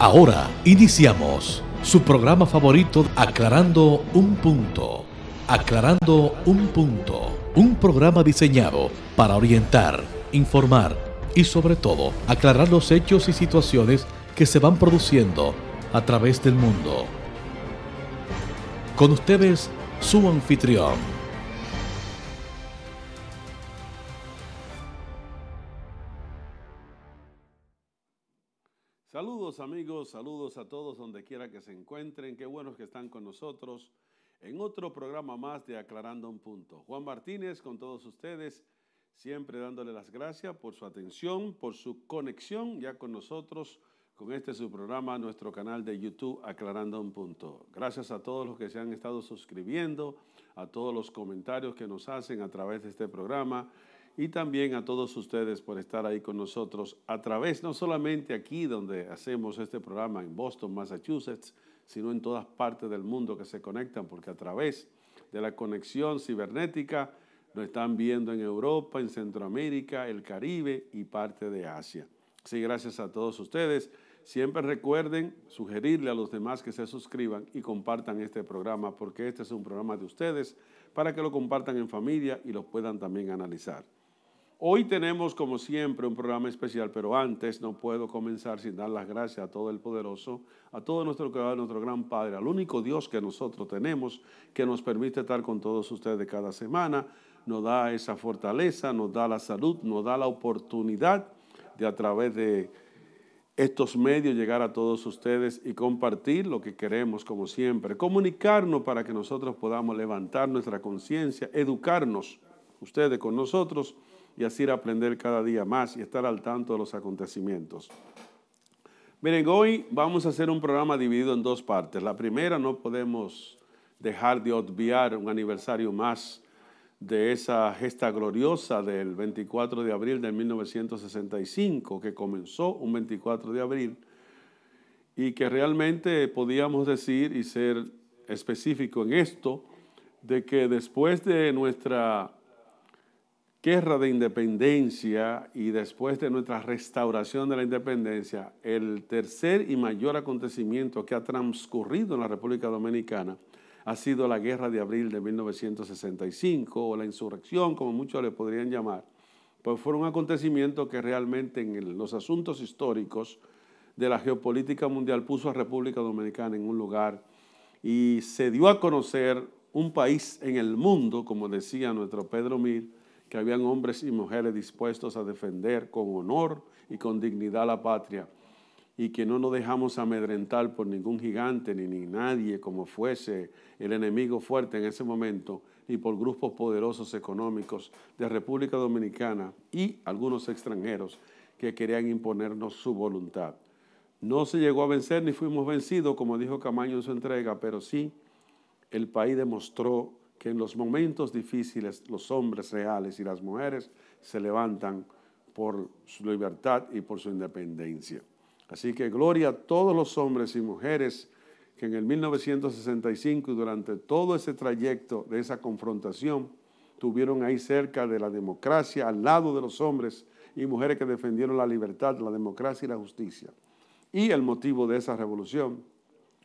Ahora iniciamos su programa favorito, Aclarando un Punto. Aclarando un Punto. Un programa diseñado para orientar, informar y sobre todo aclarar los hechos y situaciones que se van produciendo a través del mundo. Con ustedes, su anfitrión. Saludos amigos, saludos a todos donde quiera que se encuentren. Qué buenos que están con nosotros en otro programa más de Aclarando un Punto. Juan Martínez con todos ustedes, siempre dándole las gracias por su atención, por su conexión ya con nosotros, con este su programa, nuestro canal de YouTube Aclarando un Punto. Gracias a todos los que se han estado suscribiendo, a todos los comentarios que nos hacen a través de este programa, y también a todos ustedes por estar ahí con nosotros a través, no solamente aquí donde hacemos este programa en Boston, Massachusetts, sino en todas partes del mundo que se conectan, porque a través de la conexión cibernética nos están viendo en Europa, en Centroamérica, el Caribe y parte de Asia. Así, gracias a todos ustedes. Siempre recuerden sugerirle a los demás que se suscriban y compartan este programa, porque este es un programa de ustedes, para que lo compartan en familia y lo puedan también analizar. Hoy tenemos, como siempre, un programa especial, pero antes no puedo comenzar sin dar las gracias a todo el poderoso, a todo nuestro Creador, nuestro gran Padre, al único Dios que nosotros tenemos, que nos permite estar con todos ustedes cada semana, nos da esa fortaleza, nos da la salud, nos da la oportunidad de a través de estos medios llegar a todos ustedes y compartir lo que queremos, como siempre, comunicarnos para que nosotros podamos levantar nuestra conciencia, educarnos ustedes con nosotros, y así aprender cada día más y estar al tanto de los acontecimientos. Miren, hoy vamos a hacer un programa dividido en dos partes. La primera, no podemos dejar de obviar un aniversario más de esa gesta gloriosa del 24 de abril de 1965, que comenzó un 24 de abril, y que realmente podíamos decir y ser específico en esto, de que después de nuestra guerra de independencia y después de nuestra restauración de la independencia, el tercer y mayor acontecimiento que ha transcurrido en la República Dominicana ha sido la Guerra de Abril de 1965, o la insurrección, como muchos le podrían llamar. Pues fue un acontecimiento que realmente en los asuntos históricos de la geopolítica mundial puso a República Dominicana en un lugar y se dio a conocer un país en el mundo, como decía nuestro Pedro Mir, que habían hombres y mujeres dispuestos a defender con honor y con dignidad la patria, y que no nos dejamos amedrentar por ningún gigante ni nadie como fuese el enemigo fuerte en ese momento, ni por grupos poderosos económicos de República Dominicana y algunos extranjeros que querían imponernos su voluntad. No se llegó a vencer ni fuimos vencidos, como dijo Camaño en su entrega, pero sí el país demostró que en los momentos difíciles los hombres reales y las mujeres se levantan por su libertad y por su independencia. Así que gloria a todos los hombres y mujeres que en el 1965 y durante todo ese trayecto de esa confrontación tuvieron ahí cerca de la democracia, al lado de los hombres y mujeres que defendieron la libertad, la democracia y la justicia. Y el motivo de esa revolución,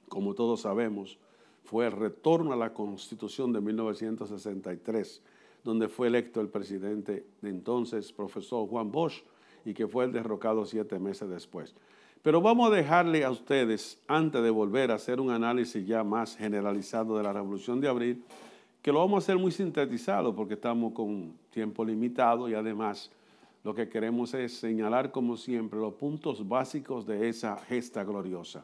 como todos sabemos, fue el retorno a la Constitución de 1963, donde fue electo el presidente de entonces, profesor Juan Bosch, y que fue derrocado 7 meses después. Pero vamos a dejarle a ustedes, antes de volver a hacer un análisis ya más generalizado de la Revolución de Abril, que lo vamos a hacer muy sintetizado porque estamos con tiempo limitado y además lo que queremos es señalar, como siempre, los puntos básicos de esa gesta gloriosa.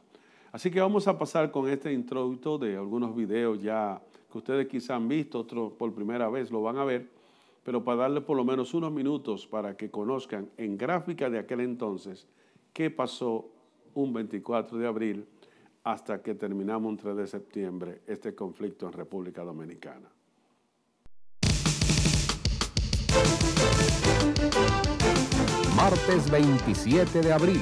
Así que vamos a pasar con este introducto de algunos videos ya que ustedes quizá han visto, otros por primera vez lo van a ver, pero para darle por lo menos unos minutos para que conozcan en gráfica de aquel entonces qué pasó un 24 de abril hasta que terminamos un 3 de septiembre este conflicto en República Dominicana. Martes 27 de abril.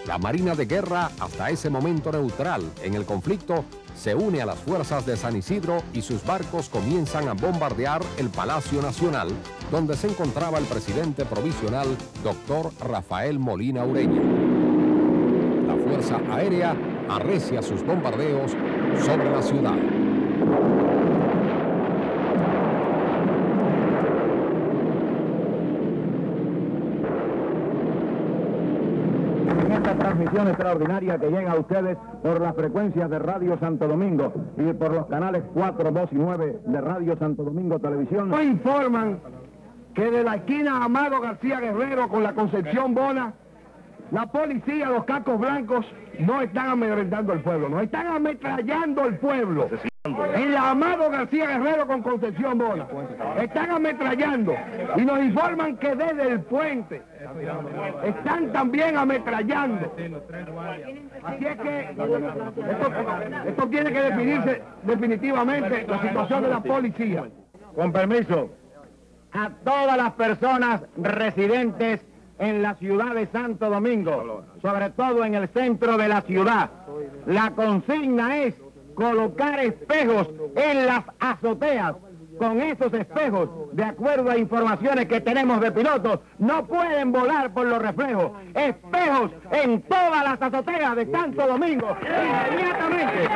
La Marina de Guerra, hasta ese momento neutral en el conflicto, se une a las fuerzas de San Isidro y sus barcos comienzan a bombardear el Palacio Nacional, donde se encontraba el presidente provisional, doctor Rafael Molina Ureña. La Fuerza Aérea arrecia sus bombardeos sobre la ciudad. En esta transmisión extraordinaria que llega a ustedes por las frecuencias de Radio Santo Domingo y por los canales 4, 2 y 9 de Radio Santo Domingo Televisión, nos informan que de la esquina Amado García Guerrero con la Concepción Bona, la policía, los cascos blancos, no están amedrentando al pueblo, no están ametrallando al pueblo. En la Amado García Guerrero con Concepción Bona están ametrallando y nos informan que desde el puente están también ametrallando. Así es que esto tiene que definirse definitivamente la situación de la policía. Con permiso, a todas las personas residentes en la ciudad de Santo Domingo, sobre todo en el centro de la ciudad, la consigna es colocar espejos en las azoteas. Con esos espejos, de acuerdo a informaciones que tenemos de pilotos, no pueden volar por los reflejos. Espejos en todas las azoteas de Santo Domingo, inmediatamente.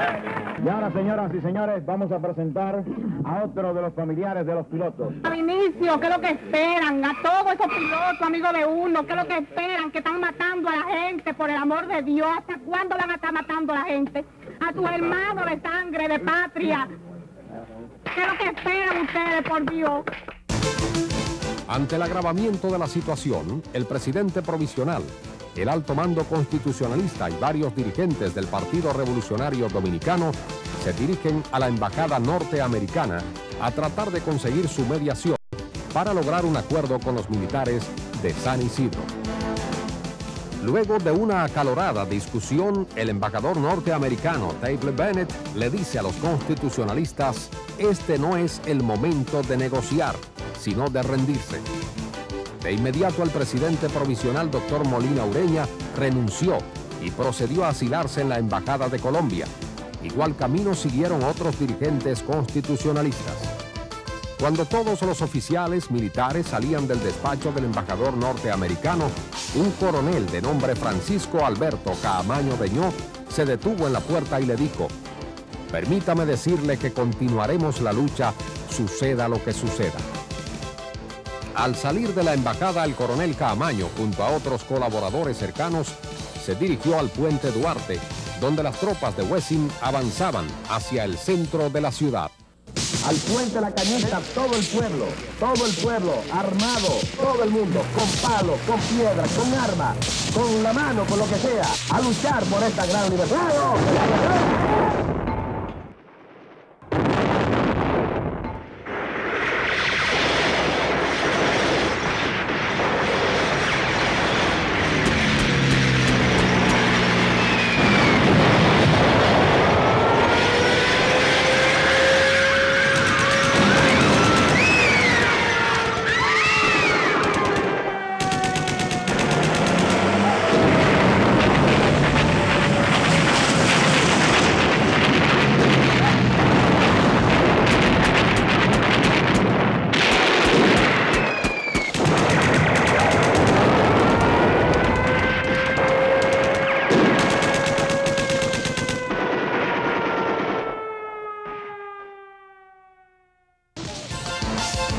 Y ahora, señoras y señores, vamos a presentar a otro de los familiares de los pilotos. Al inicio, ¿qué es lo que esperan? A todos esos pilotos, amigos de uno, ¿qué es lo que esperan? Que están matando a la gente, por el amor de Dios. ¿Hasta cuándo van a estar matando a la gente? A tus hermanos de sangre, de patria. ¿Qué es lo que esperan ustedes, por Dios? Ante el agravamiento de la situación, el presidente provisional, el alto mando constitucionalista y varios dirigentes del Partido Revolucionario Dominicano se dirigen a la embajada norteamericana a tratar de conseguir su mediación para lograr un acuerdo con los militares de San Isidro. Luego de una acalorada discusión, el embajador norteamericano Dave Bennett le dice a los constitucionalistas: este no es el momento de negociar, sino de rendirse. De inmediato el presidente provisional, doctor Molina Ureña, renunció y procedió a asilarse en la embajada de Colombia. Igual camino siguieron otros dirigentes constitucionalistas. Cuando todos los oficiales militares salían del despacho del embajador norteamericano, un coronel de nombre Francisco Alberto Caamaño Deñó se detuvo en la puerta y le dijo: permítame decirle que continuaremos la lucha, suceda lo que suceda. Al salir de la embajada, el coronel Caamaño, junto a otros colaboradores cercanos, se dirigió al puente Duarte, donde las tropas de Wessing avanzaban hacia el centro de la ciudad. Al puente La Cañita, todo el pueblo, armado, todo el mundo, con palos, con piedras, con armas, con la mano, con lo que sea, a luchar por esta gran libertad.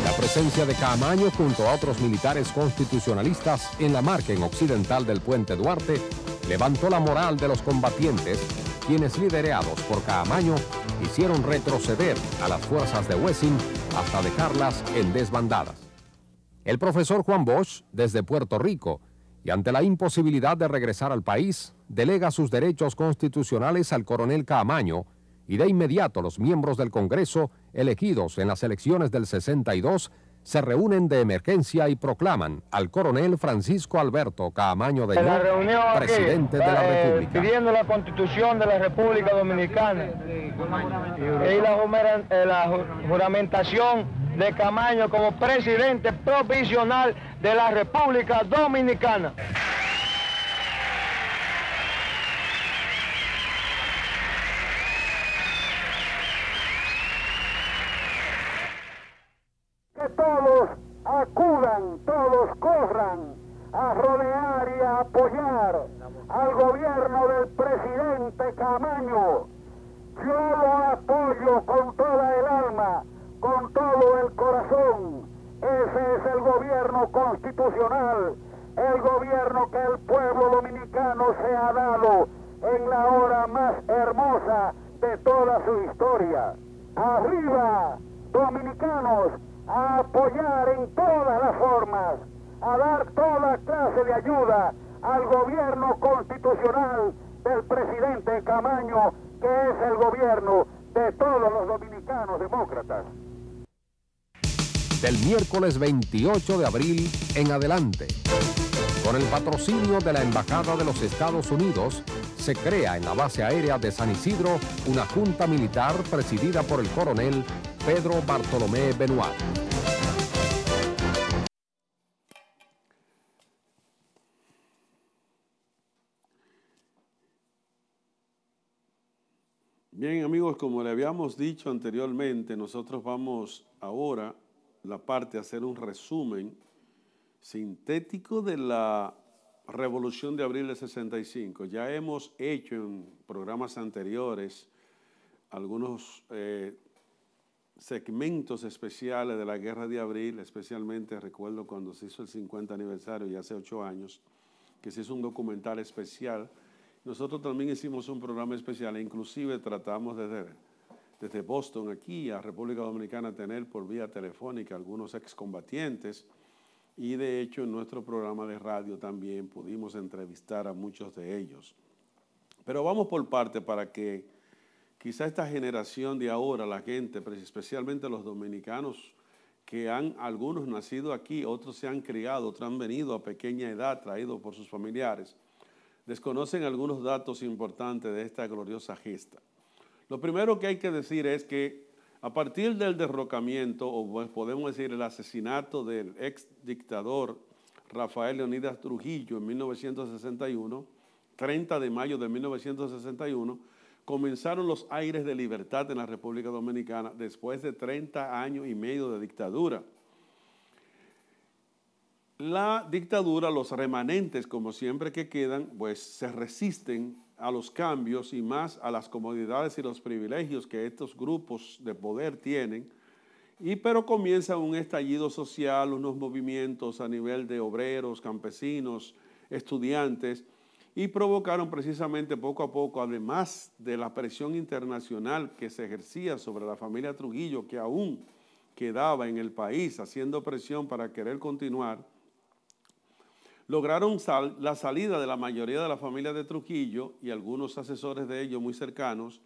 La presencia de Caamaño junto a otros militares constitucionalistas en la margen occidental del puente Duarte levantó la moral de los combatientes, quienes, liderados por Caamaño, hicieron retroceder a las fuerzas de Wessing hasta dejarlas en desbandadas. El profesor Juan Bosch, desde Puerto Rico, y ante la imposibilidad de regresar al país, delega sus derechos constitucionales al coronel Caamaño, y de inmediato los miembros del Congreso, elegidos en las elecciones del 62, se reúnen de emergencia y proclaman al coronel Francisco Alberto Caamaño Deñó presidente de la República. Pidiendo la Constitución de la República Dominicana y la juramentación de Caamaño como presidente provisional de la República Dominicana. Que todos acudan, todos corran a rodear y a apoyar al gobierno del presidente Camaño. Yo lo apoyo con toda el alma, con todo el corazón. Ese es el gobierno constitucional, el gobierno que el pueblo dominicano se ha dado en la hora más hermosa de toda su historia. Arriba, dominicanos, a apoyar en todas las formas, a dar toda clase de ayuda al gobierno constitucional del presidente Camaño, que es el gobierno de todos los dominicanos demócratas. Del miércoles 28 de abril en adelante, con el patrocinio de la Embajada de los Estados Unidos, se crea en la base aérea de San Isidro una junta militar presidida por el coronel Pedro Bartolomé Benoit. Bien, amigos, como le habíamos dicho anteriormente, nosotros vamos ahora la parte a hacer un resumen sintético de la Revolución de Abril del 65. Ya hemos hecho en programas anteriores algunos segmentos especiales de la Guerra de Abril, especialmente recuerdo cuando se hizo el 50 aniversario, ya hace 8 años, que se hizo un documental especial. Nosotros también hicimos un programa especial e inclusive tratamos desde Boston aquí a República Dominicana tener por vía telefónica algunos excombatientes y de hecho en nuestro programa de radio también pudimos entrevistar a muchos de ellos. Pero vamos por parte para que quizá esta generación de ahora, la gente, especialmente los dominicanos, que han algunos nacido aquí, otros se han criado, otros han venido a pequeña edad traídos por sus familiares, desconocen algunos datos importantes de esta gloriosa gesta. Lo primero que hay que decir es que a partir del derrocamiento, o podemos decir el asesinato del ex dictador Rafael Leónidas Trujillo en 1961, 30 de mayo de 1961, comenzaron los aires de libertad en la República Dominicana después de 30 años y medio de dictadura. La dictadura, los remanentes, como siempre que quedan, pues se resisten a los cambios y más a las comodidades y los privilegios que estos grupos de poder tienen, pero comienza un estallido social, unos movimientos a nivel de obreros, campesinos, estudiantes, y provocaron precisamente poco a poco, además de la presión internacional que se ejercía sobre la familia Trujillo, que aún quedaba en el país haciendo presión para querer continuar, lograron la salida de la mayoría de la familia de Trujillo y algunos asesores de ellos muy cercanos,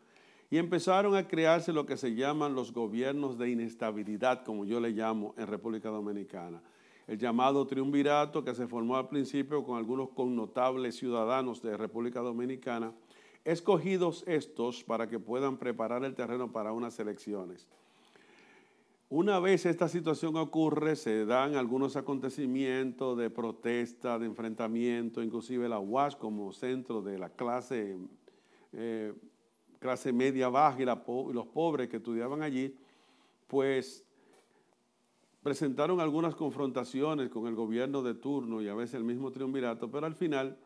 y empezaron a crearse lo que se llaman los gobiernos de inestabilidad, como yo le llamo en República Dominicana. El llamado triunvirato que se formó al principio con algunos connotables ciudadanos de República Dominicana, escogidos estos para que puedan preparar el terreno para unas elecciones. Una vez esta situación ocurre, se dan algunos acontecimientos de protesta, de enfrentamiento, inclusive la UAS como centro de la clase media baja y los pobres que estudiaban allí, pues presentaron algunas confrontaciones con el gobierno de turno y a veces el mismo triunvirato, pero al final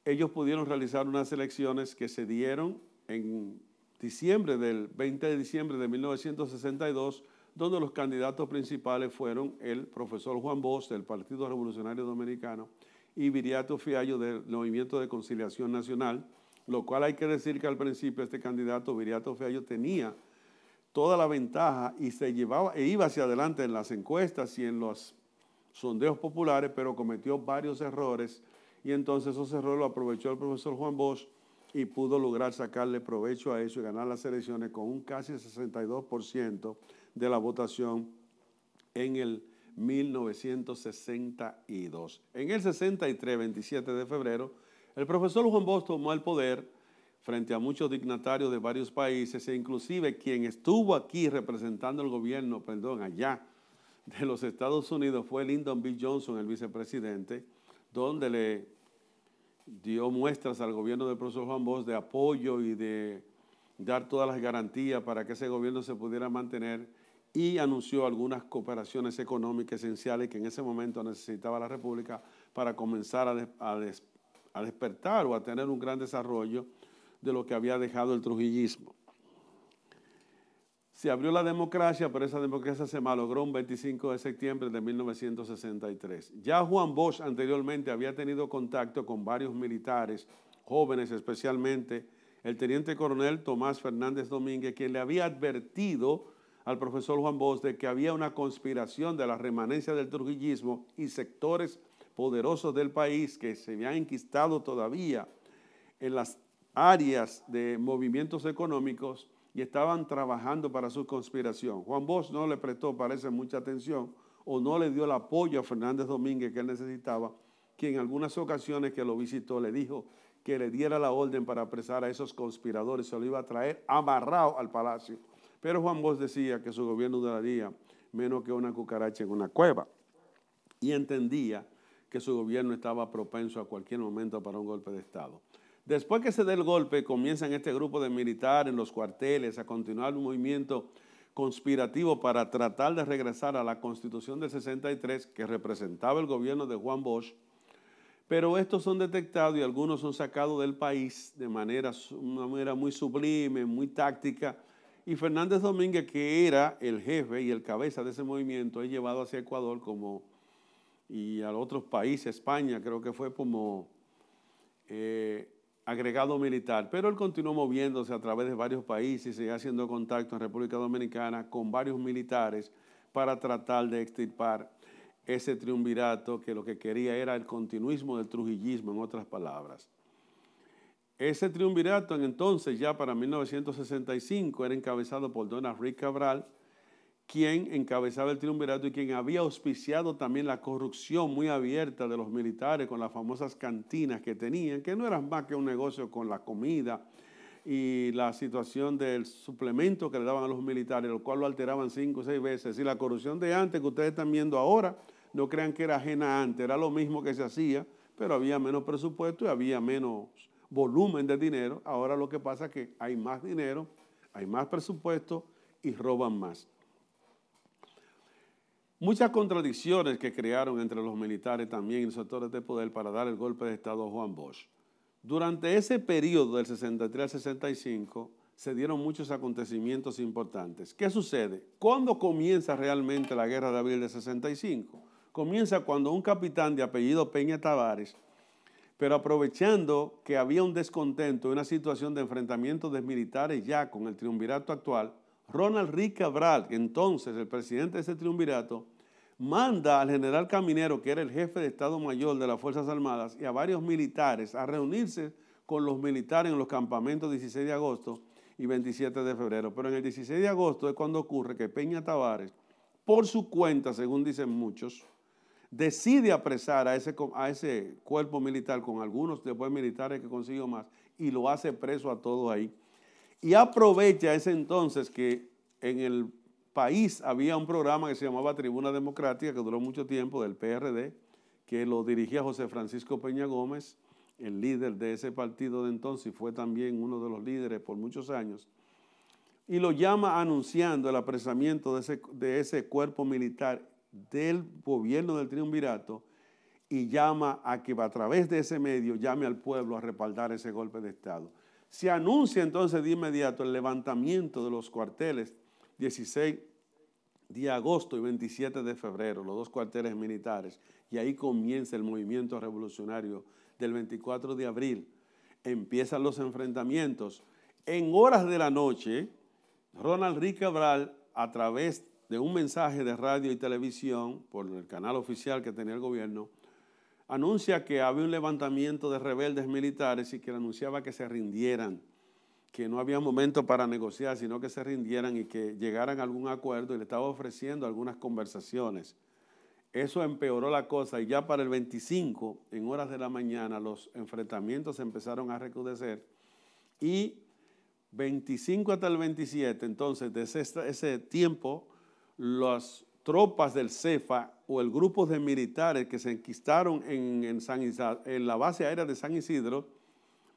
ellos pudieron realizar unas elecciones que se dieron en diciembre del 20 de diciembre de 1962, donde los candidatos principales fueron el profesor Juan Bosch del Partido Revolucionario Dominicano y Viriato Fiallo del Movimiento de Conciliación Nacional, lo cual hay que decir que al principio este candidato, Viriato Fiallo, tenía toda la ventaja y se llevaba e iba hacia adelante en las encuestas y en los sondeos populares, pero cometió varios errores y entonces esos errores lo aprovechó el profesor Juan Bosch y pudo lograr sacarle provecho a eso y ganar las elecciones con un casi 62% de la votación en el 1962. En el 63, 27 de febrero, el profesor Juan Bosch tomó el poder frente a muchos dignatarios de varios países e inclusive quien estuvo aquí representando el gobierno, allá de los Estados Unidos fue Lyndon B. Johnson, el vicepresidente, donde le dio muestras al gobierno del profesor Juan Bosch de apoyo y de dar todas las garantías para que ese gobierno se pudiera mantener y anunció algunas cooperaciones económicas esenciales que en ese momento necesitaba la República para comenzar despertar o a tener un gran desarrollo de lo que había dejado el trujillismo. Se abrió la democracia, pero esa democracia se malogró un 25 de septiembre de 1963. Ya Juan Bosch anteriormente había tenido contacto con varios militares, jóvenes especialmente, el teniente coronel Tomás Fernández Domínguez, quien le había advertido al profesor Juan Bosch de que había una conspiración de la remanencia del trujillismo y sectores poderosos del país que se habían enquistado todavía en las áreas de movimientos económicos y estaban trabajando para su conspiración. Juan Bosch no le prestó, parece, mucha atención o no le dio el apoyo a Fernández Domínguez que él necesitaba, que en algunas ocasiones que lo visitó le dijo que le diera la orden para apresar a esos conspiradores, se lo iba a traer amarrado al palacio. Pero Juan Bosch decía que su gobierno duraría menos que una cucaracha en una cueva y entendía que su gobierno estaba propenso a cualquier momento para un golpe de Estado. Después que se dé el golpe, comienzan este grupo de militares en los cuarteles a continuar un movimiento conspirativo para tratar de regresar a la Constitución del 63 que representaba el gobierno de Juan Bosch, pero estos son detectados y algunos son sacados del país de una manera muy sublime, muy táctica, y Fernández Domínguez, que era el jefe y el cabeza de ese movimiento, es llevado hacia Ecuador y a otros países, España creo que fue como agregado militar, pero él continuó moviéndose a través de varios países y haciendo contacto en República Dominicana con varios militares para tratar de extirpar ese triunvirato que lo que quería era el continuismo del trujillismo, en otras palabras. Ese triunvirato entonces, ya para 1965, era encabezado por don Enrique Cabral, quien encabezaba el triunvirato y quien había auspiciado también la corrupción muy abierta de los militares con las famosas cantinas que tenían, que no eran más que un negocio con la comida y la situación del suplemento que le daban a los militares, lo cual lo alteraban 5 o 6 veces. Y la corrupción de antes que ustedes están viendo ahora, no crean que era ajena antes, era lo mismo que se hacía, pero había menos presupuesto y había menos volumen de dinero. Ahora lo que pasa es que hay más dinero, hay más presupuesto y roban más. Muchas contradicciones que crearon entre los militares también y los sectores de poder para dar el golpe de Estado a Juan Bosch. Durante ese periodo del 63 al 65 se dieron muchos acontecimientos importantes. ¿Qué sucede? ¿Cuándo comienza realmente la guerra de abril del 65? Comienza cuando un capitán de apellido Peña Tavares, pero aprovechando que había un descontento, una situación de enfrentamiento de militares ya con el triunvirato actual, Ronald Rick Cabral, entonces el presidente de ese triunvirato, manda al general Caminero, que era el jefe de Estado Mayor de las Fuerzas Armadas, y a varios militares a reunirse con los militares en los campamentos 16 de agosto y 27 de febrero. Pero en el 16 de agosto es cuando ocurre que Peña Tavares, por su cuenta, según dicen muchos, decide apresar a ese cuerpo militar con algunos después militares que consiguió más y lo hace preso a todos ahí. Y aprovecha ese entonces que en el país había un programa que se llamaba Tribuna Democrática, que duró mucho tiempo, del PRD, que lo dirigía José Francisco Peña Gómez, el líder de ese partido de entonces, y fue también uno de los líderes por muchos años, y lo llama anunciando el apresamiento de ese cuerpo militar del gobierno del triunvirato y llama a que a través de ese medio llame al pueblo a respaldar ese golpe de Estado. Se anuncia entonces de inmediato el levantamiento de los cuarteles 16 de agosto y 27 de febrero, los dos cuarteles militares, y ahí comienza el movimiento revolucionario del 24 de abril. Empiezan los enfrentamientos. En horas de la noche, Ronald Rick Cabral, a través de un mensaje de radio y televisión, por el canal oficial que tenía el gobierno, anuncia que había un levantamiento de rebeldes militares y que anunciaba que se rindieran, que no había momento para negociar, sino que se rindieran y que llegaran a algún acuerdo, y le estaba ofreciendo algunas conversaciones. Eso empeoró la cosa y ya para el 25, en horas de la mañana, los enfrentamientos empezaron a recrudecer y 25 hasta el 27, entonces, desde ese tiempo, las tropas del CEFA o el grupo de militares que se enquistaron en la base aérea de San Isidro,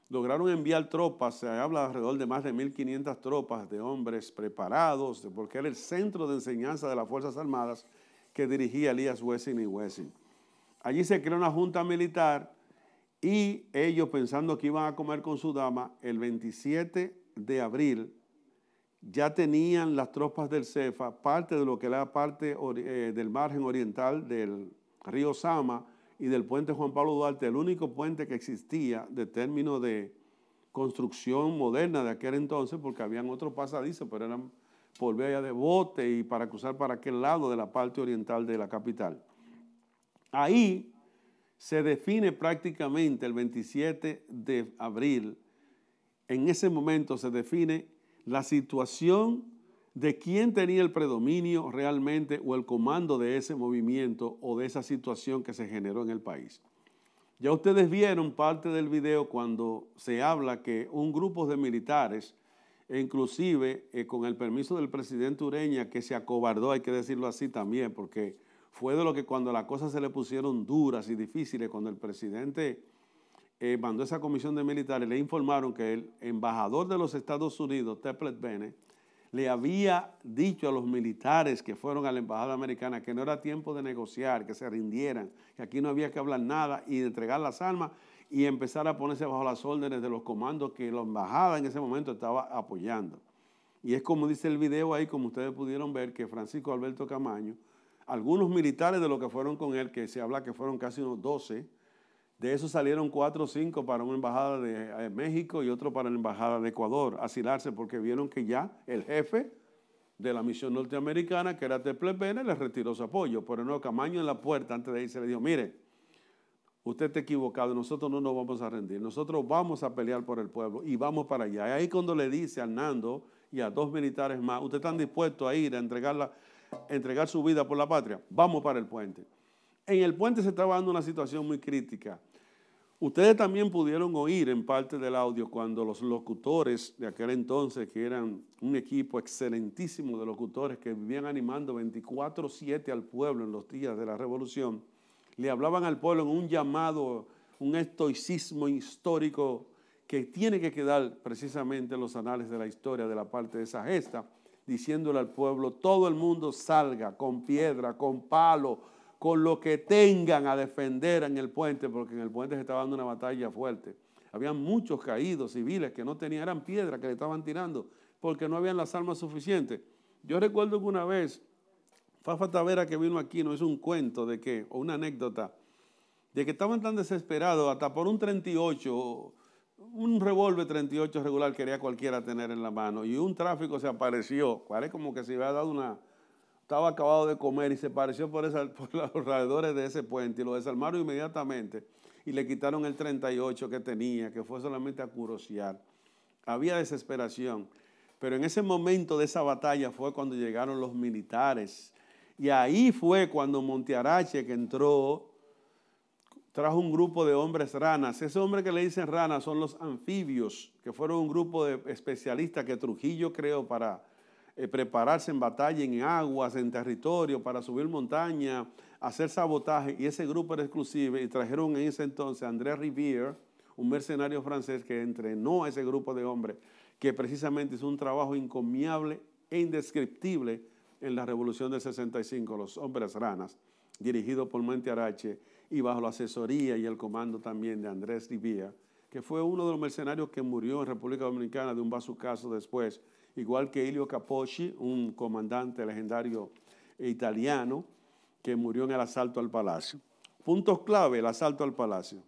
lograron enviar tropas, se habla alrededor de más de 1.500 tropas de hombres preparados, porque era el centro de enseñanza de las Fuerzas Armadas que dirigía Elías Wessing y Wessing. Allí se creó una junta militar y ellos pensando que iban a comer con su dama, el 27 de abril ya tenían las tropas del CEFA parte de lo que era parte del margen oriental del río Sama y del puente Juan Pablo Duarte, el único puente que existía de término de construcción moderna de aquel entonces, porque habían otros pasadizos, pero eran por vía de bote y para cruzar para aquel lado de la parte oriental de la capital. Ahí se define prácticamente el 27 de abril, en ese momento se define la situación de quién tenía el predominio realmente o el comando de ese movimiento o de esa situación que se generó en el país. Ya ustedes vieron parte del video cuando se habla que un grupo de militares, e inclusive con el permiso del presidente Ureña, que se acobardó, hay que decirlo así también, porque fue de lo que cuando las cosas se le pusieron duras y difíciles, cuando el presidente mandó esa comisión de militares, le informaron que el embajador de los Estados Unidos, Teplet Bennett, le había dicho a los militares que fueron a la embajada americana que no era tiempo de negociar, que se rindieran, que aquí no había que hablar nada y de entregar las armas y empezar a ponerse bajo las órdenes de los comandos que la embajada en ese momento estaba apoyando. Y es como dice el video ahí, como ustedes pudieron ver, que Francisco Alberto Camaño, algunos militares de los que fueron con él, que se habla que fueron casi unos 12, de esos salieron 4 o 5 para una embajada de México y otro para la embajada de Ecuador, a asilarse porque vieron que ya el jefe de la misión norteamericana, que era Teplet Bennett, les retiró su apoyo. Pero no, Camaño en la puerta, antes de irse, le dijo, mire, usted está equivocado, nosotros no nos vamos a rendir, nosotros vamos a pelear por el pueblo y vamos para allá. Y ahí cuando le dice a Hernando y a 2 militares más, ¿ustedes están dispuestos a ir a entregar su vida por la patria? Vamos para el puente. En el puente se estaba dando una situación muy crítica. Ustedes también pudieron oír en parte del audio cuando los locutores de aquel entonces, que eran un equipo excelentísimo de locutores que vivían animando 24/7 al pueblo en los días de la revolución, le hablaban al pueblo en un llamado, un estoicismo histórico que tiene que quedar precisamente en los anales de la historia de la parte de esa gesta, diciéndole al pueblo, todo el mundo salga con piedra, con palo, con lo que tengan a defender en el puente, porque en el puente se estaba dando una batalla fuerte. Habían muchos caídos civiles que no tenían, eran piedras que le estaban tirando, porque no habían las armas suficientes. Yo recuerdo que una vez, Fafa Tavera, que vino aquí, nos hizo un cuento de que, o una anécdota, de que estaban tan desesperados, hasta por un 38, un revólver 38 regular quería cualquiera tener en la mano, y un tráfico se apareció, parece como que se había dado una... Estaba acabado de comer y se apareció por los alrededores de ese puente y lo desarmaron inmediatamente y le quitaron el 38 que tenía, que fue solamente a curosear. Había desesperación, pero en ese momento de esa batalla fue cuando llegaron los militares y ahí fue cuando Montearache, que entró, trajo un grupo de hombres ranas. Ese hombre que le dicen ranas son los anfibios, que fueron un grupo de especialistas que Trujillo creó para prepararse en batalla, en aguas, en territorio, para subir montaña, hacer sabotaje, y ese grupo era exclusivo, y trajeron en ese entonces a André Rivière, un mercenario francés que entrenó a ese grupo de hombres, que precisamente hizo un trabajo encomiable e indescriptible en la Revolución del 65, los hombres ranas, dirigido por Montearache, y bajo la asesoría y el comando también de Andrés Rivière, que fue uno de los mercenarios que murió en República Dominicana de un bazucazo después, igual que Elio Capocci, un comandante legendario italiano que murió en el asalto al Palacio. Puntos clave, el asalto al Palacio.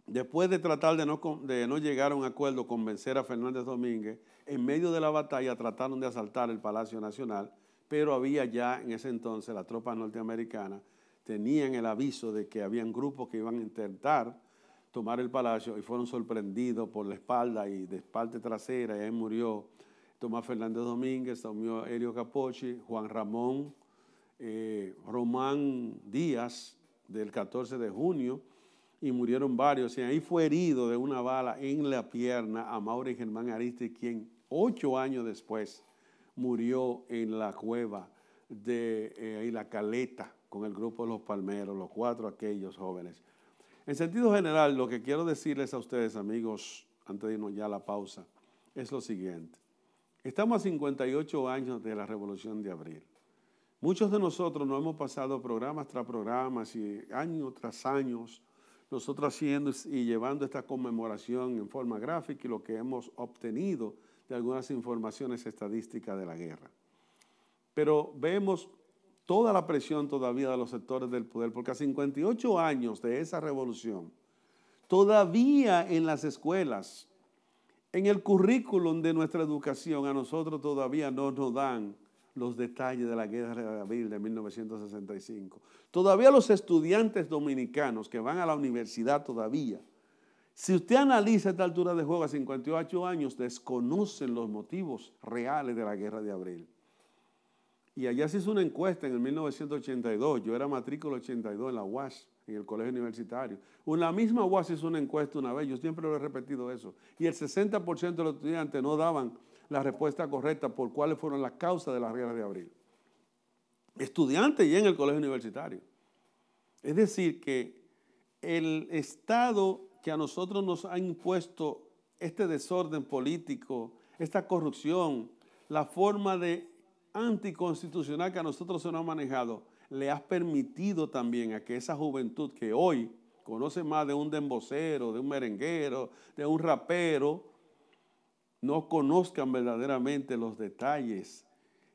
Después de tratar de no llegar a un acuerdo, convencer a Fernández Domínguez, en medio de la batalla trataron de asaltar el Palacio Nacional, pero había ya en ese entonces las tropas norteamericanas, tenían el aviso de que habían grupos que iban a intentar tomar el palacio y fueron sorprendidos por la espalda y de parte trasera, y ahí murió Tomás Fernández Domínguez, murió Elio Capocci, Juan Ramón, Román Díaz, del 14 de junio, y murieron varios. Y ahí fue herido de una bala en la pierna a Mauri Germán Ariste, quien 8 años después murió en la cueva de la Caleta con el grupo de los Palmeros, los 4 aquellos jóvenes. En sentido general, lo que quiero decirles a ustedes, amigos, antes de irnos ya a la pausa, es lo siguiente. Estamos a 58 años de la Revolución de Abril. Muchos de nosotros nos hemos pasado programas tras programas y años tras años nosotros haciendo y llevando esta conmemoración en forma gráfica y lo que hemos obtenido de algunas informaciones estadísticas de la guerra. Pero vemos toda la presión todavía de los sectores del poder, porque a 58 años de esa revolución, todavía en las escuelas, en el currículum de nuestra educación, a nosotros todavía no nos dan los detalles de la Guerra de Abril de 1965. Todavía los estudiantes dominicanos que van a la universidad todavía, si usted analiza esta altura de juego a 58 años, desconocen los motivos reales de la Guerra de Abril. Y allá se hizo una encuesta en el 1982, yo era matrícula 82 en la UAS, en el colegio universitario. En la misma UAS hizo una encuesta una vez, yo siempre lo he repetido eso, y el 60% de los estudiantes no daban la respuesta correcta por cuáles fueron las causas de la Guerra de Abril. Estudiantes y en el colegio universitario. Es decir, que el Estado que a nosotros nos ha impuesto este desorden político, esta corrupción, la forma de anticonstitucional que a nosotros se nos ha manejado, le ha permitido también a que esa juventud que hoy conoce más de un dembocero, de un merenguero, de un rapero, no conozcan verdaderamente los detalles,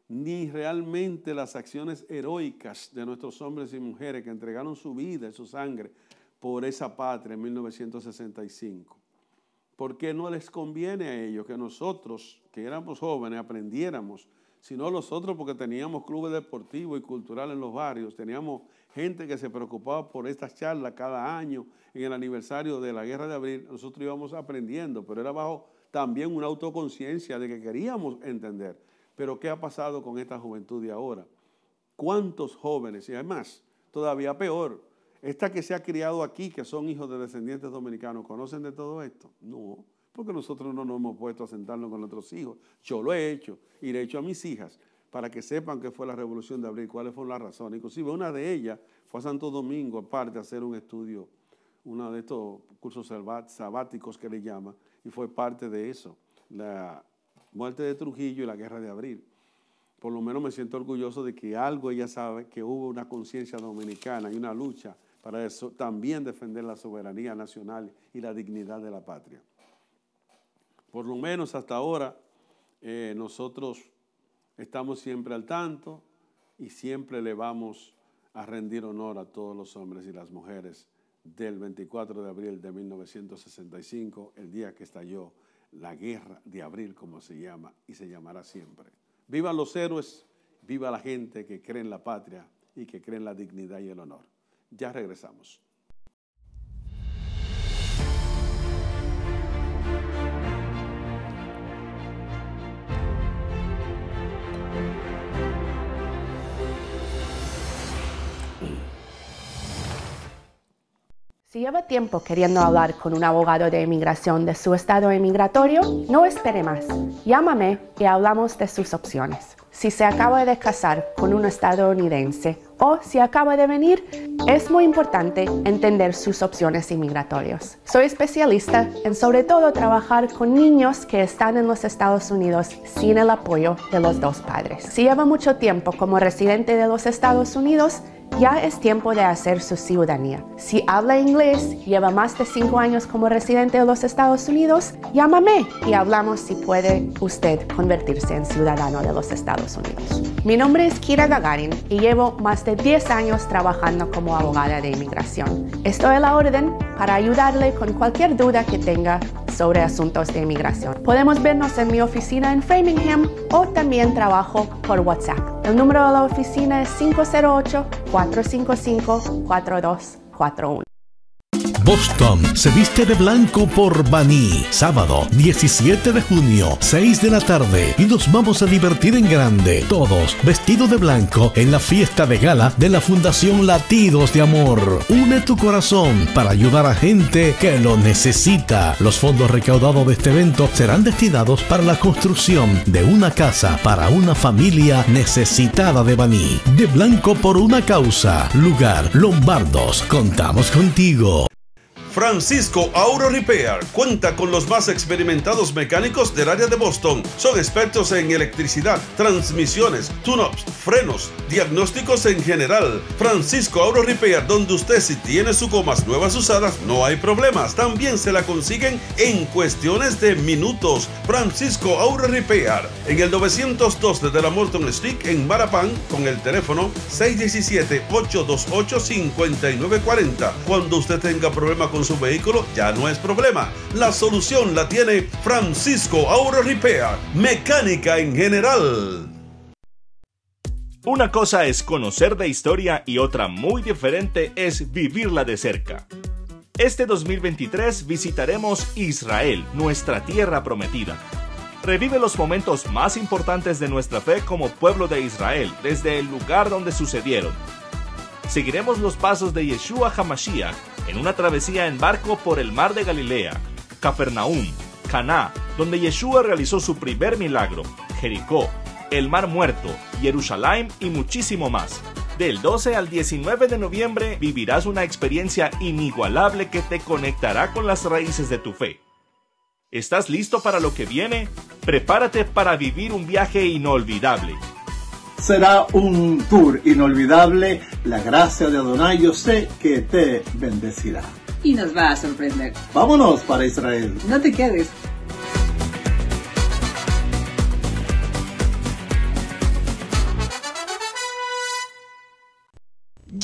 ni realmente las acciones heroicas de nuestros hombres y mujeres que entregaron su vida y su sangre por esa patria en 1965. ¿Por qué no les conviene a ellos que nosotros, que éramos jóvenes, aprendiéramos? Sino nosotros, porque teníamos clubes deportivos y culturales en los barrios, teníamos gente que se preocupaba por estas charlas cada año en el aniversario de la Guerra de Abril, nosotros íbamos aprendiendo, pero era bajo también una autoconciencia de que queríamos entender. Pero ¿qué ha pasado con esta juventud de ahora? ¿Cuántos jóvenes? Y además, todavía peor, esta que se ha criado aquí, que son hijos de descendientes dominicanos, ¿conocen de todo esto? No, porque nosotros no nos hemos puesto a sentarnos con nuestros hijos. Yo lo he hecho y le he hecho a mis hijas para que sepan qué fue la Revolución de Abril, cuáles fueron las razones. Inclusive una de ellas fue a Santo Domingo, aparte, a hacer un estudio, uno de estos cursos sabáticos que le llaman, y fue parte de eso, la muerte de Trujillo y la Guerra de Abril. Por lo menos me siento orgulloso de que algo ella sabe, que hubo una conciencia dominicana y una lucha para eso, también defender la soberanía nacional y la dignidad de la patria. Por lo menos hasta ahora nosotros estamos siempre al tanto y siempre le vamos a rendir honor a todos los hombres y las mujeres del 24 de abril de 1965, el día que estalló la Guerra de Abril, como se llama y se llamará siempre. Vivan los héroes, viva la gente que cree en la patria y que cree en la dignidad y el honor. Ya regresamos. Si lleva tiempo queriendo hablar con un abogado de inmigración de su estado inmigratorio, no espere más. Llámame y hablamos de sus opciones. Si se acaba de casar con un estadounidense o si acaba de venir, es muy importante entender sus opciones inmigratorias. Soy especialista en sobre todo trabajar con niños que están en los Estados Unidos sin el apoyo de los dos padres. Si lleva mucho tiempo como residente de los Estados Unidos, ya es tiempo de hacer su ciudadanía. Si habla inglés, lleva más de 5 años como residente de los Estados Unidos, llámame y hablamos si puede usted convertirse en ciudadano de los Estados Unidos. Mi nombre es Kira Gagarin y llevo más de 10 años trabajando como abogada de inmigración. Estoy a la orden para ayudarle con cualquier duda que tenga sobre asuntos de inmigración. Podemos vernos en mi oficina en Framingham o también trabajo por WhatsApp. El número de la oficina es 508-455-4241. Boston se viste de blanco por Baní. Sábado 17 de junio, 6 de la tarde. Y nos vamos a divertir en grande. Todos vestidos de blanco en la fiesta de gala de la Fundación Latidos de Amor. Une tu corazón para ayudar a gente que lo necesita. Los fondos recaudados de este evento serán destinados para la construcción de una casa para una familia necesitada de Baní. De blanco por una causa. Lugar Lombardos. Contamos contigo. Francisco Auto Repair cuenta con los más experimentados mecánicos del área de Boston. Son expertos en electricidad, transmisiones, tune-ups, frenos, diagnósticos en general. Francisco Auto Repair, donde usted si tiene sus gomas nuevas usadas, no hay problemas. También se la consiguen en cuestiones de minutos. Francisco Auto Repair, en el 912 de la Morton Street en Marapán, con el teléfono 617-828-5940. Cuando usted tenga problema con su vehículo, ya no es problema. La solución la tiene Francisco Auto Repair, mecánica en general. Una cosa es conocer de historia y otra muy diferente es vivirla de cerca. Este 2023 visitaremos Israel, nuestra tierra prometida. Revive los momentos más importantes de nuestra fe como pueblo de Israel, desde el lugar donde sucedieron. Seguiremos los pasos de Yeshua HaMashiach en una travesía en barco por el mar de Galilea, Capernaum, Caná, donde Yeshua realizó su primer milagro, Jericó, el Mar Muerto, Jerusalén y muchísimo más. Del 12 al 19 de noviembre vivirás una experiencia inigualable que te conectará con las raíces de tu fe. ¿Estás listo para lo que viene? Prepárate para vivir un viaje inolvidable. Será un tour inolvidable. La gracia de Adonai yo sé que te bendecirá. Y nos va a sorprender. Vámonos para Israel. No te quedes.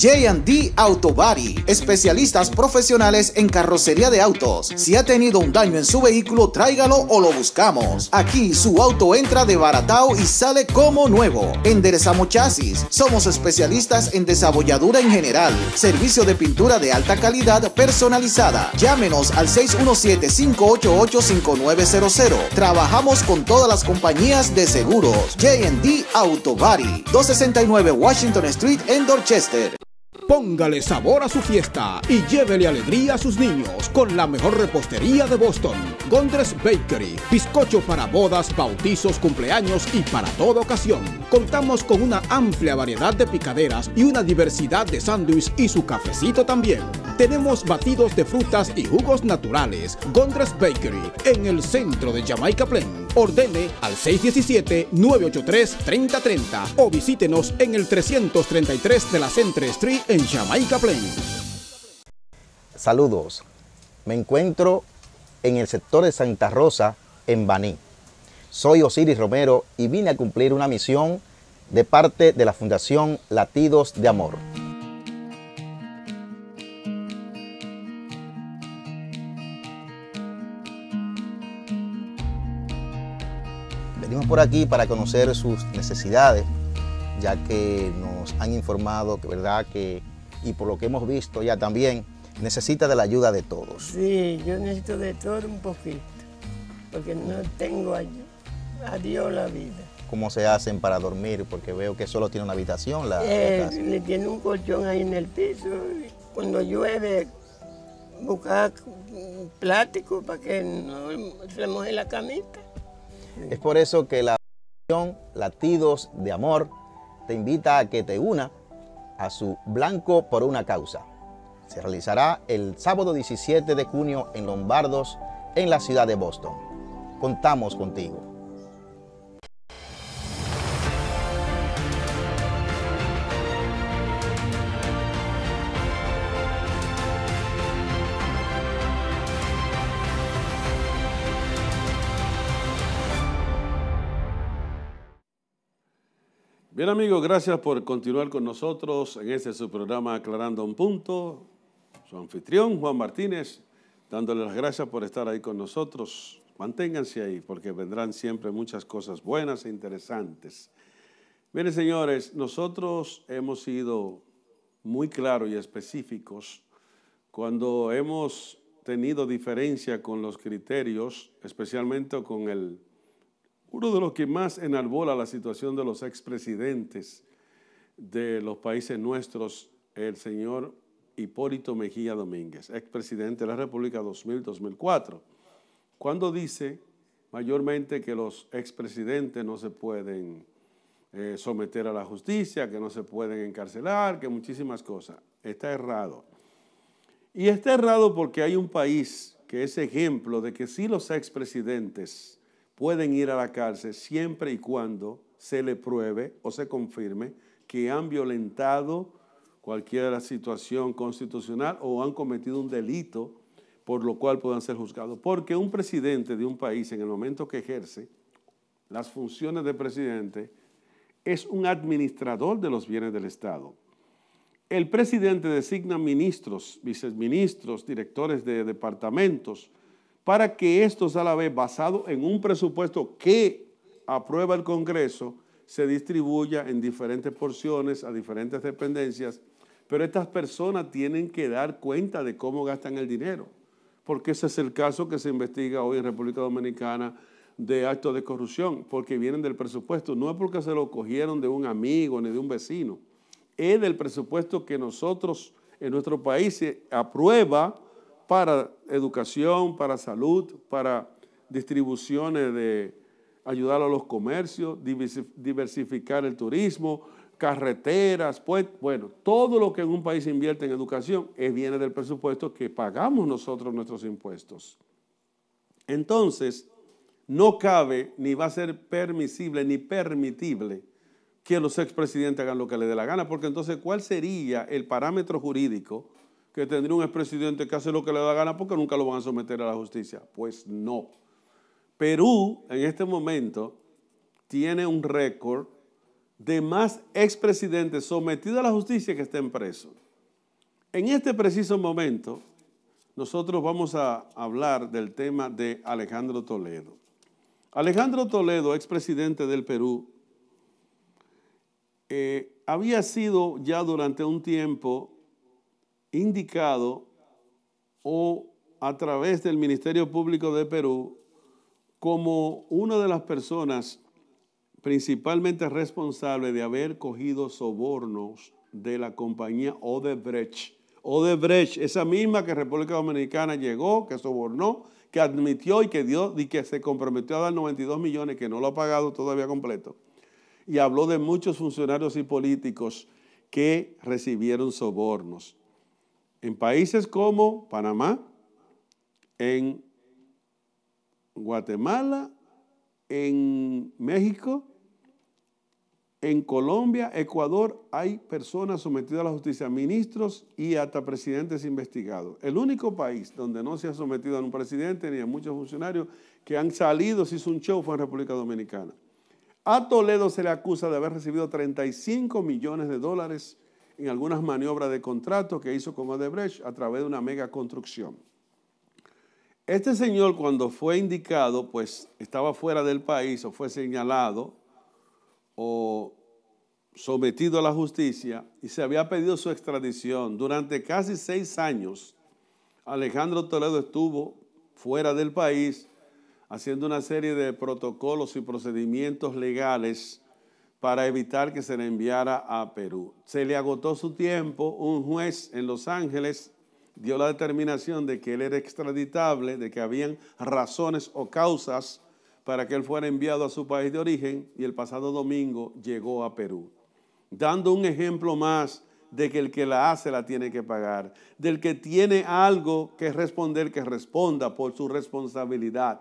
J&D Auto Body, especialistas profesionales en carrocería de autos. Si ha tenido un daño en su vehículo, tráigalo o lo buscamos. Aquí su auto entra de baratao y sale como nuevo. Enderezamos chasis. Somos especialistas en desabolladura en general. Servicio de pintura de alta calidad personalizada. Llámenos al 617-588-5900. Trabajamos con todas las compañías de seguros. J&D Auto Body, 269 Washington Street en Dorchester. Póngale sabor a su fiesta y llévele alegría a sus niños con la mejor repostería de Boston. Gondres Bakery, bizcocho para bodas, bautizos, cumpleaños y para toda ocasión. Contamos con una amplia variedad de picaderas y una diversidad de sándwiches y su cafecito también. Tenemos batidos de frutas y jugos naturales. Gondres Bakery, en el centro de Jamaica Plain. Ordene al 617-983-3030 o visítenos en el 333 de la Centre Street en Jamaica Plain. Saludos. Me encuentro en el sector de Santa Rosa, en Baní. Soy Osiris Romero y vine a cumplir una misión de parte de la Fundación Latidos de Amor. Venimos por aquí para conocer sus necesidades, ya que nos han informado que, verdad, que, y por lo que hemos visto ya también, necesita de la ayuda de todos. Sí, yo necesito de todo un poquito, porque no tengo a Dios la vida. ¿Cómo se hacen para dormir? Porque veo que solo tiene una habitación la casa. Le tiene un colchón ahí en el piso, y cuando llueve, buscar plástico para que no se moje la camita. Es por eso que la Fundación Latidos de Amor te invita a que te una a su Blanco por una Causa. Se realizará el sábado 17 de junio en Lombardos, en la ciudad de Boston. Contamos contigo. Bien amigos, gracias por continuar con nosotros en este su programa Aclarando un Punto. Su anfitrión, Juan Martínez, dándole las gracias por estar ahí con nosotros. Manténganse ahí porque vendrán siempre muchas cosas buenas e interesantes. Miren señores, nosotros hemos sido muy claros y específicos cuando hemos tenido diferencia con los criterios, especialmente con uno de los que más enarbola la situación de los expresidentes de los países nuestros, el señor Hipólito Mejía Domínguez, expresidente de la República 2000-2004, cuando dice mayormente que los expresidentes no se pueden someter a la justicia, que no se pueden encarcelar, que muchísimas cosas. Está errado. Y está errado porque hay un país que es ejemplo de que sí los expresidentes pueden ir a la cárcel siempre y cuando se le pruebe o se confirme que han violentado cualquier situación constitucional o han cometido un delito por lo cual puedan ser juzgados. Porque un presidente de un país, en el momento que ejerce las funciones de presidente, es un administrador de los bienes del Estado. El presidente designa ministros, viceministros, directores de departamentos, para que estos a la vez, basado en un presupuesto que aprueba el Congreso, se distribuya en diferentes porciones a diferentes dependencias, pero estas personas tienen que dar cuenta de cómo gastan el dinero, porque ese es el caso que se investiga hoy en República Dominicana de actos de corrupción, porque vienen del presupuesto, no es porque se lo cogieron de un amigo ni de un vecino, es del presupuesto que nosotros en nuestro país se aprueba para educación, para salud, para distribuciones de ayudar a los comercios, diversificar el turismo, carreteras, pues, bueno, todo lo que en un país invierte en educación viene del presupuesto que pagamos nosotros nuestros impuestos. Entonces, no cabe ni va a ser permisible ni permitible que los expresidentes hagan lo que les dé la gana, porque entonces, ¿cuál sería el parámetro jurídico que tendría un expresidente que hace lo que le da la gana porque nunca lo van a someter a la justicia? Pues no. Perú, en este momento, tiene un récord de más expresidentes sometidos a la justicia que estén presos. En este preciso momento, nosotros vamos a hablar del tema de Alejandro Toledo. Alejandro Toledo, expresidente del Perú, había sido ya durante un tiempo indicado o a través del Ministerio Público de Perú como una de las personas principalmente responsable de haber cogido sobornos de la compañía Odebrecht. Odebrecht, esa misma que República Dominicana llegó, que sobornó, que admitió y que dio y que se comprometió a dar 92 millones, que no lo ha pagado todavía completo. Y habló de muchos funcionarios y políticos que recibieron sobornos. En países como Panamá, en Guatemala, en México, en Colombia, Ecuador, hay personas sometidas a la justicia, ministros y hasta presidentes investigados. El único país donde no se ha sometido a un presidente ni a muchos funcionarios que han salido, se hizo un show, fue en República Dominicana. A Toledo se le acusa de haber recibido 35 millones de dólares en algunas maniobras de contrato que hizo con Odebrecht a través de una mega construcción. Este señor, cuando fue indicado, pues estaba fuera del país o fue señalado o sometido a la justicia y se había pedido su extradición. Durante casi 6 años, Alejandro Toledo estuvo fuera del país haciendo una serie de protocolos y procedimientos legales para evitar que se le enviara a Perú. Se le agotó su tiempo, un juez en Los Ángeles dio la determinación de que él era extraditable, de que habían razones o causas para que él fuera enviado a su país de origen y el pasado domingo llegó a Perú, dando un ejemplo más de que el que la hace la tiene que pagar, del que tiene algo que responder, que responda por su responsabilidad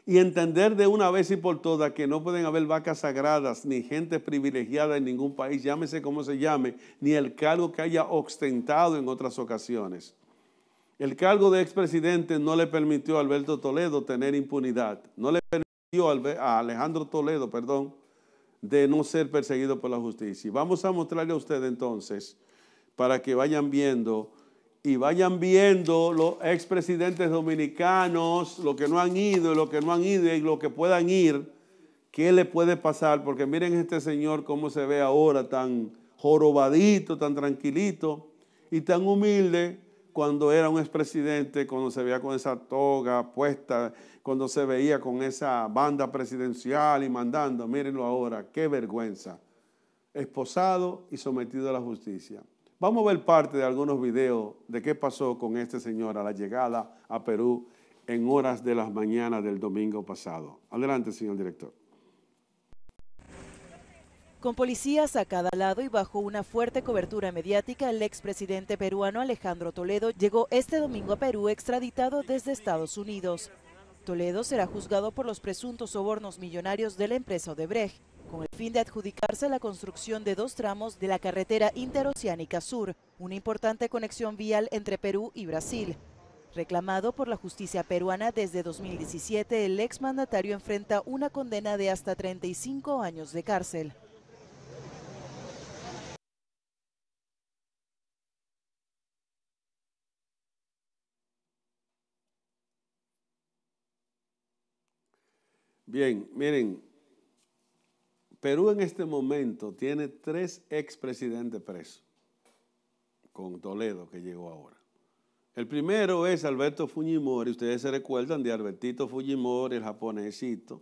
y entender de una vez y por todas que no pueden haber vacas sagradas ni gente privilegiada en ningún país, llámese como se llame, ni el cargo que haya ostentado en otras ocasiones. El cargo de expresidente no le permitió a Alberto Toledo tener impunidad, no le permitió a Alejandro Toledo, de no ser perseguido por la justicia. Y vamos a mostrarle a ustedes entonces, para que vayan viendo, y vayan viendo los expresidentes dominicanos, los que no han ido, los que no han ido y los que puedan ir, qué le puede pasar, porque miren este señor cómo se ve ahora, tan jorobadito, tan tranquilito y tan humilde, cuando era un expresidente, cuando se veía con esa toga puesta, cuando se veía con esa banda presidencial y mandando. Mírenlo ahora, qué vergüenza. Esposado y sometido a la justicia. Vamos a ver parte de algunos videos de qué pasó con este señor a la llegada a Perú en horas de las mañanas del domingo pasado. Adelante, señor director. Con policías a cada lado y bajo una fuerte cobertura mediática, el expresidente peruano Alejandro Toledo llegó este domingo a Perú extraditado desde Estados Unidos. Toledo será juzgado por los presuntos sobornos millonarios de la empresa Odebrecht, con el fin de adjudicarse la construcción de 2 tramos de la carretera interoceánica sur, una importante conexión vial entre Perú y Brasil. Reclamado por la justicia peruana desde 2017, el exmandatario enfrenta una condena de hasta 35 años de cárcel. Bien, miren, Perú en este momento tiene 3 expresidentes presos, con Toledo que llegó ahora. El primero es Alberto Fujimori. Ustedes se recuerdan de Albertito Fujimori, el japonesito,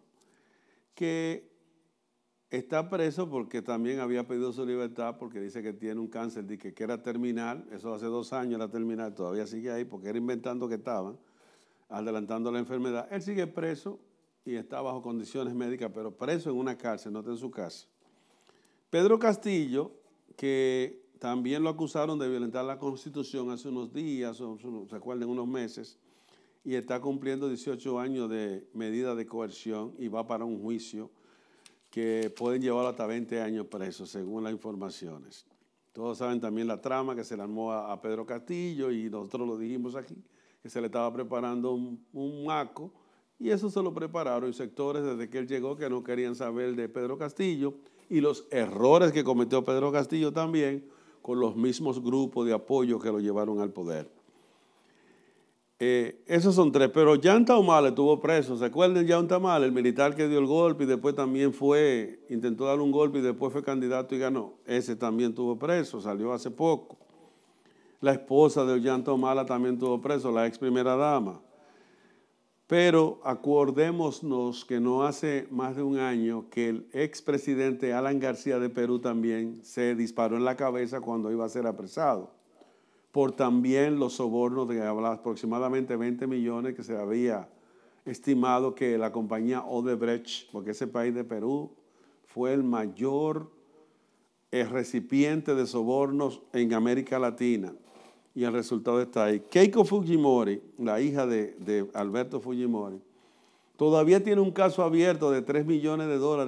que está preso porque también había pedido su libertad porque dice que tiene un cáncer de que era terminal. Eso hace 2 años era terminal, todavía sigue ahí porque era inventando que estaban, adelantando la enfermedad. Él sigue preso y está bajo condiciones médicas, pero preso en una cárcel, no está en su casa. Pedro Castillo, que también lo acusaron de violentar la Constitución hace unos días, o se acuerdan, unos meses, y está cumpliendo 18 años de medida de coerción y va para un juicio que pueden llevar hasta 20 años preso, según las informaciones. Todos saben también la trama que se le armó a Pedro Castillo y nosotros lo dijimos aquí, que se le estaba preparando un maco. Y eso se lo prepararon sectores desde que él llegó que no querían saber de Pedro Castillo y los errores que cometió Pedro Castillo también con los mismos grupos de apoyo que lo llevaron al poder. Esos son 3, pero Ollanta Humala estuvo preso. ¿Se acuerdan de Ollanta Humala, el militar que dio el golpe y después también intentó darle un golpe y después fue candidato y ganó? Ese también estuvo preso, salió hace poco. La esposa de Ollanta Humala también estuvo preso, la ex primera dama. Pero acordémonos que no hace más de un año que el expresidente Alan García de Perú también se disparó en la cabeza cuando iba a ser apresado por también los sobornos de aproximadamente 20 millones que se había estimado que la compañía Odebrecht, porque ese país de Perú fue el mayor recipiente de sobornos en América Latina. Y el resultado está ahí. Keiko Fujimori, la hija de Alberto Fujimori, todavía tiene un caso abierto de $3 millones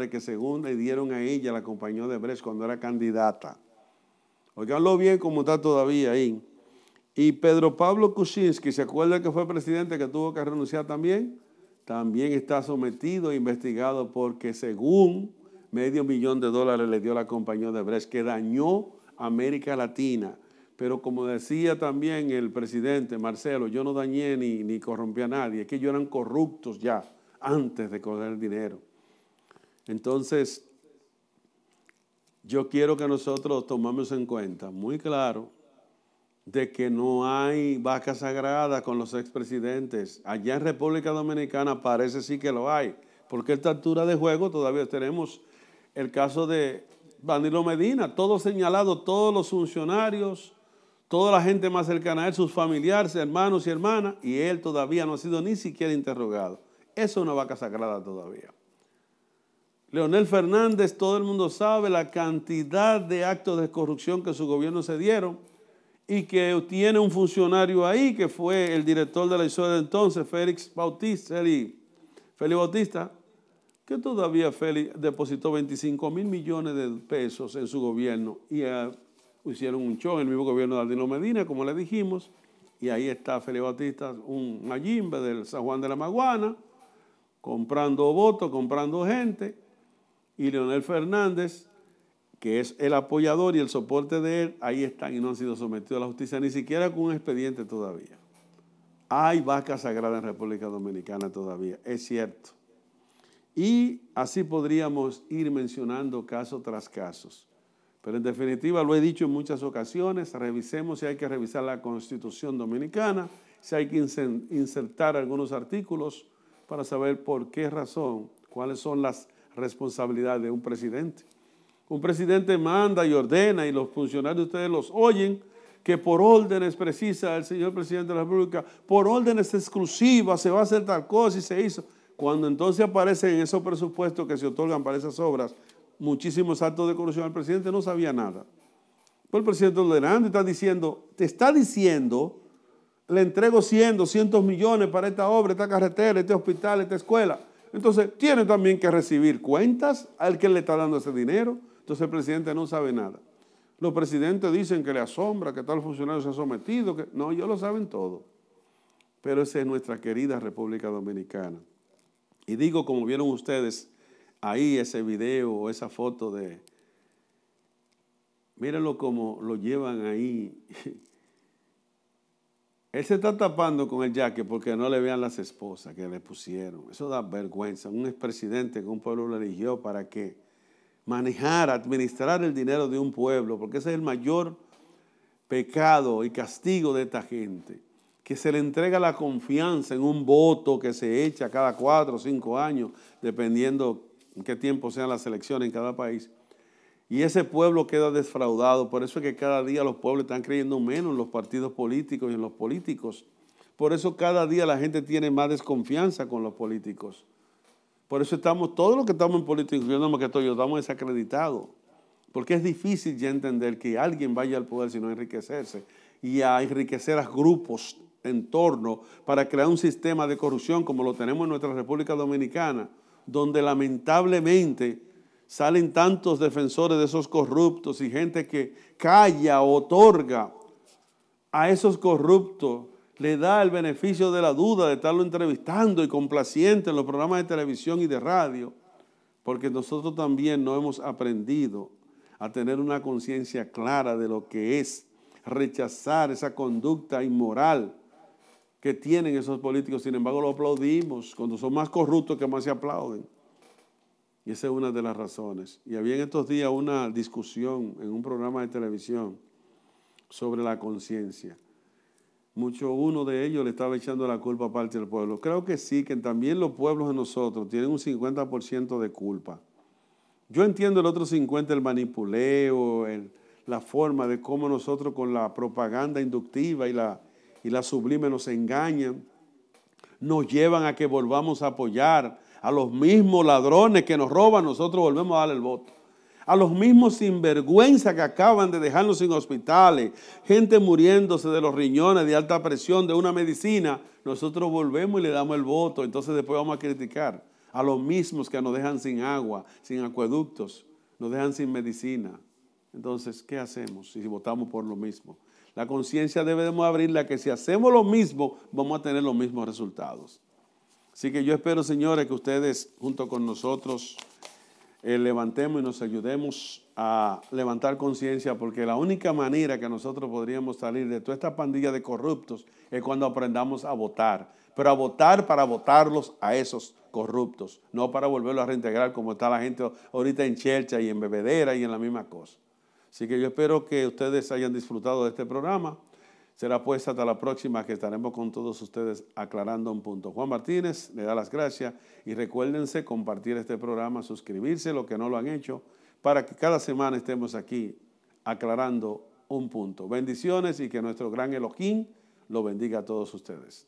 que según le dieron a ella la compañía Odebrecht cuando era candidata. Oiganlo bien cómo está todavía ahí. Y Pedro Pablo Kuczynski, ¿se acuerda que fue presidente que tuvo que renunciar también? También está sometido e investigado porque según $500 millones le dio la compañía Odebrecht que dañó a América Latina. Pero como decía también el presidente Marcelo, yo no dañé ni corrompí a nadie, es que ellos eran corruptos ya antes de coger el dinero. Entonces, yo quiero que nosotros tomemos en cuenta muy claro de que no hay vaca sagrada con los expresidentes. Allá en República Dominicana parece sí que lo hay, porque a esta altura de juego todavía tenemos el caso de Danilo Medina, todo señalado, todos los funcionarios, toda la gente más cercana a él, sus familiares, hermanos y hermanas, y él todavía no ha sido ni siquiera interrogado. Eso es una vaca sagrada todavía. Leonel Fernández, todo el mundo sabe la cantidad de actos de corrupción que su gobierno se dieron y que tiene un funcionario ahí que fue el director de la emisora de entonces, Félix Bautista, que todavía Félix depositó 25 mil millones de pesos en su gobierno y hicieron un show en el mismo gobierno de Danilo Medina, como le dijimos, y ahí está Félix Bautista, un mayimbe del San Juan de la Maguana, comprando votos, comprando gente, y Leonel Fernández, que es el apoyador y el soporte de él, ahí están y no han sido sometidos a la justicia, ni siquiera con un expediente todavía. Hay vaca sagrada en República Dominicana todavía, es cierto. Y así podríamos ir mencionando caso tras caso. Pero en definitiva, lo he dicho en muchas ocasiones, revisemos si hay que revisar la Constitución Dominicana, si hay que insertar algunos artículos para saber por qué razón, cuáles son las responsabilidades de un presidente. Un presidente manda y ordena y los funcionarios de ustedes los oyen, que por órdenes precisa el señor presidente de la República, por órdenes exclusivas se va a hacer tal cosa y se hizo. Cuando entonces aparecen esos presupuestos que se otorgan para esas obras, muchísimos actos de corrupción. El presidente no sabía nada. Pues el presidente ordenando está diciendo, le entrego 100, 200 millones para esta obra, esta carretera, este hospital, esta escuela. Entonces, tiene también que recibir cuentas al que le está dando ese dinero. Entonces, el presidente no sabe nada. Los presidentes dicen que le asombra, que tal funcionario se ha sometido. No, ellos lo saben todo. Pero esa es nuestra querida República Dominicana. Y digo, como vieron ustedes ahí ese video o esa foto de... Mírenlo como lo llevan ahí. Él se está tapando con el jaque porque no le vean las esposas que le pusieron. Eso da vergüenza. Un expresidente que un pueblo lo eligió para que manejar, administrar el dinero de un pueblo, porque ese es el mayor pecado y castigo de esta gente, que se le entrega la confianza en un voto que se echa cada 4 o 5 años, dependiendo en qué tiempo sean las elecciones en cada país. Y ese pueblo queda defraudado. Por eso es que cada día los pueblos están creyendo menos en los partidos políticos y en los políticos. Por eso cada día la gente tiene más desconfianza con los políticos. Por eso todos los que estamos en política, incluyéndome que estoy yo, estamos desacreditados. Porque es difícil ya entender que alguien vaya al poder sino a enriquecerse y a enriquecer a grupos en torno para crear un sistema de corrupción como lo tenemos en nuestra República Dominicana, donde lamentablemente salen tantos defensores de esos corruptos y gente que calla o otorga a esos corruptos, le da el beneficio de la duda de estarlo entrevistando y complaciente en los programas de televisión y de radio, porque nosotros también no hemos aprendido a tener una conciencia clara de lo que es rechazar esa conducta inmoral que tienen esos políticos. Sin embargo, lo aplaudimos cuando son más corruptos que más se aplauden. Y esa es una de las razones. Y había en estos días una discusión en un programa de televisión sobre la conciencia. Uno de ellos le estaba echando la culpa a parte del pueblo. Creo que sí, que también los pueblos de nosotros tienen un 50% de culpa. Yo entiendo el otro 50%, el manipuleo, la forma de cómo nosotros con la propaganda inductiva y la sublime nos engañan, nos llevan a que volvamos a apoyar a los mismos ladrones que nos roban, nosotros volvemos a darle el voto. A los mismos sinvergüenza que acaban de dejarnos sin hospitales, gente muriéndose de los riñones, de alta presión, de una medicina, nosotros volvemos y le damos el voto. Entonces después vamos a criticar a los mismos que nos dejan sin agua, sin acueductos, nos dejan sin medicina. Entonces, ¿qué hacemos si votamos por lo mismo? La conciencia debemos abrirla, que si hacemos lo mismo, vamos a tener los mismos resultados. Así que yo espero, señores, que ustedes junto con nosotros levantemos y nos ayudemos a levantar conciencia, porque la única manera que nosotros podríamos salir de toda esta pandilla de corruptos es cuando aprendamos a votar, pero a votar para votarlos a esos corruptos, no para volverlos a reintegrar como está la gente ahorita en chelcha y en bebedera y en la misma cosa. Así que yo espero que ustedes hayan disfrutado de este programa. Será pues hasta la próxima que estaremos con todos ustedes aclarando un punto. Juan Martínez le da las gracias y recuérdense compartir este programa, suscribirse, los que no lo han hecho, para que cada semana estemos aquí aclarando un punto. Bendiciones y que nuestro gran Elohim lo bendiga a todos ustedes.